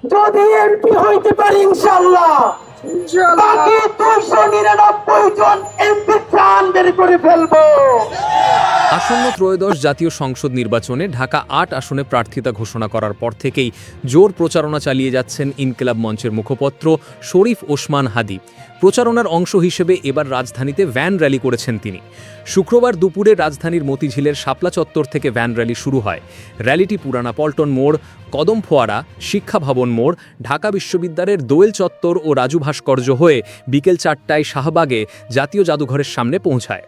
যদি এমপি হইতে পারি ইনশাআল্লাহ বাকি 299 জন এমপি প্রাণ বের করে ফেলবো। আসন্ন ত্রয়োদশ জাতীয় সংসদ নির্বাচনে ঢাকা ৮ আসনে প্রার্থিতা ঘোষণা করার পর থেকেই জোর প্রচারণা চালিয়ে যাচ্ছেন ইনকিলাব মঞ্চের মুখপত্র শরীফ ওসমান হাদি। প্রচারণার অংশ হিসেবে এবার রাজধানীতে ভ্যান র্যালি করেছেন তিনি। শুক্রবার দুপুরে রাজধানীর মতিঝিলের শাপলা চত্বর থেকে ভ্যান র্যালি শুরু হয়। র্যালিটি পুরানা পল্টন মোড়, কদম ফোয়ারা, শিক্ষা ভবন মোড়, ঢাকা বিশ্ববিদ্যালয়ের দোয়েল চত্বর ও রাজু ভাস্কর্য হয়ে বিকেল ৪টায় শাহবাগে জাতীয় জাদুঘরের সামনে পৌঁছায়।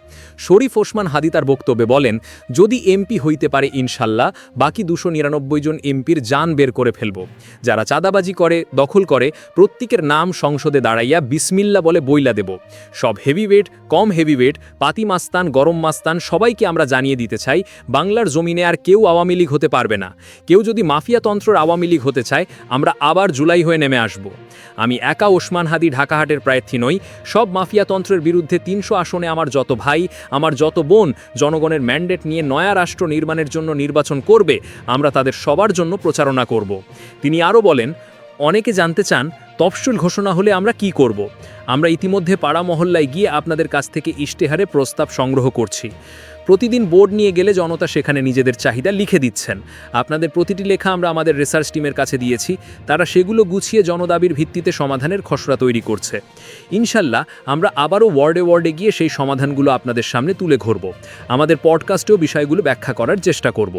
শরীফ ওসমান হাদি তার বক্তব্যে বলেন, যদি এমপি হইতে পারে ইনশাল্লাহ বাকি 299 জন এমপির জান বের করে ফেলব। যারা চাঁদাবাজি করে, দখল করে, প্রত্যেকের নাম সংসদে দাঁড়াইয়া বিসমিল্লা বলে বইলা দেব। সব হেভিওয়েট, কম হেভিওয়েট, পাতি মাস্তান, গরম মাস্তান সবাইকে আমরা জানিয়ে দিতে চাই, বাংলার জমিনে আর কেউ আওয়ামী লীগ হতে পারবে না। কেউ যদি মাফিয়াতন্ত্রের আওয়ামী লীগ হতে চায়, আমরা আবার জুলাই হয়ে নেমে আসব। আমি একা ওসমান হাদি ঢাকাহাটের প্রার্থী নই। সব মাফিয়াতন্ত্রের বিরুদ্ধে 300 আসনে আমার যত ভাই, আমার যত বোন জনগণের ম্যান্ডেট নিয়ে নয়া রাষ্ট্র নির্মাণের জন্য নির্বাচন করবে, আমরা তাদের সবার জন্য প্রচারণা করব। তিনি আরও বলেন, অনেকে জানতে চান তফসিল ঘোষণা হলে আমরা কি করব। আমরা ইতিমধ্যে পাড়া মহল্লায় গিয়ে আপনাদের কাছ থেকে ইশতেহারে প্রস্তাব সংগ্রহ করছি। প্রতিদিন বোর্ড নিয়ে গেলে জনতা সেখানে নিজেদের চাহিদা লিখে দিচ্ছেন। আপনাদের প্রতিটি লেখা আমরা আমাদের রিসার্চ টিমের কাছে দিয়েছি। তারা সেগুলো গুছিয়ে জনদাবির ভিত্তিতে সমাধানের খসড়া তৈরি করছে। ইনশাল্লাহ আমরা আবারও ওয়ার্ডে ওয়ার্ডে গিয়ে সেই সমাধানগুলো আপনাদের সামনে তুলে ধরব। আমাদের পডকাস্টেও বিষয়গুলো ব্যাখ্যা করার চেষ্টা করব।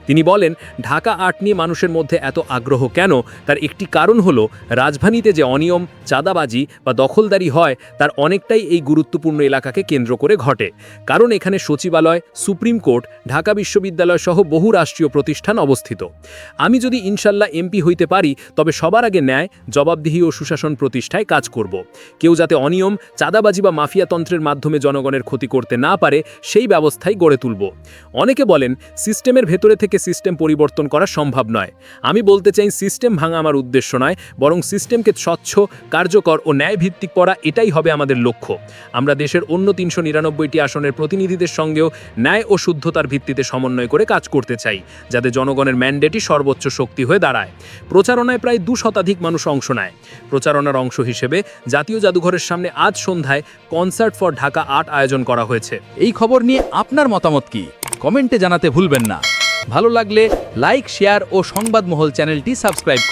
তিনি বলেন, ঢাকা ৮ নিয়ে মানুষের মধ্যে এত আগ্রহ কেন, তার একটি কারণ হলো রাজধানীতে যে অনিয়ম, চাঁদাবাজি বা দখলদারি হয় তার অনেকটাই এই গুরুত্বপূর্ণ এলাকাকে কেন্দ্র করে ঘটে। কারণ এখানে সচিবালয়, সুপ্রিম কোর্ট, ঢাকা বিশ্ববিদ্যালয় সহ বহু রাষ্ট্রীয় প্রতিষ্ঠান অবস্থিত। আমি যদি ইনশাল্লাহ এমপি হইতে পারি, তবে সবার আগে ন্যায়, জবাবদিহি ও সুশাসন প্রতিষ্ঠায় কাজ করব। কেউ যাতে অনিয়ম, চাঁদাবাজি বা মাফিয়াতন্ত্রের মাধ্যমে জনগণের ক্ষতি করতে না পারে, সেই ব্যবস্থাই গড়ে তুলব। অনেকে বলেন সিস্টেমের ভেতরে থেকে সিস্টেম পরিবর্তন করা সম্ভব নয়। আমি বলতে চাই, সিস্টেম ভাঙা আমার উদ্দেশ্য নয়, বরং সিস্টেমকে স্বচ্ছ, কার্যকর ও ন্যায়ভিত্তিক করা, এটাই হবে আমাদের লক্ষ্য। আমরা দেশের অন্য 399টি আসনের প্রতিনিধিদের সঙ্গেও ন্যায় ও শুদ্ধতার ভিত্তিতে সমন্বয় করে কাজ করতে চাই, যাতে জনগণের ম্যান্ডেটই সর্বোচ্চ শক্তি হয়ে দাঁড়ায়। প্রচারণায় প্রায় 2 শতাধিক মানুষ অংশ নেয়। প্রচারণার অংশ হিসেবে জাতীয় জাদুঘরের সামনে আজ সন্ধ্যায় কনসার্ট ফর ঢাকা ৮ আয়োজন করা হয়েছে। এই খবর নিয়ে আপনার মতামত কি কমেন্টে জানাতে ভুলবেন না। ভালো লাগলে লাইক, শেয়ার ও সংবাদমহল চ্যানেলটি সাবস্ক্রাইব করুন।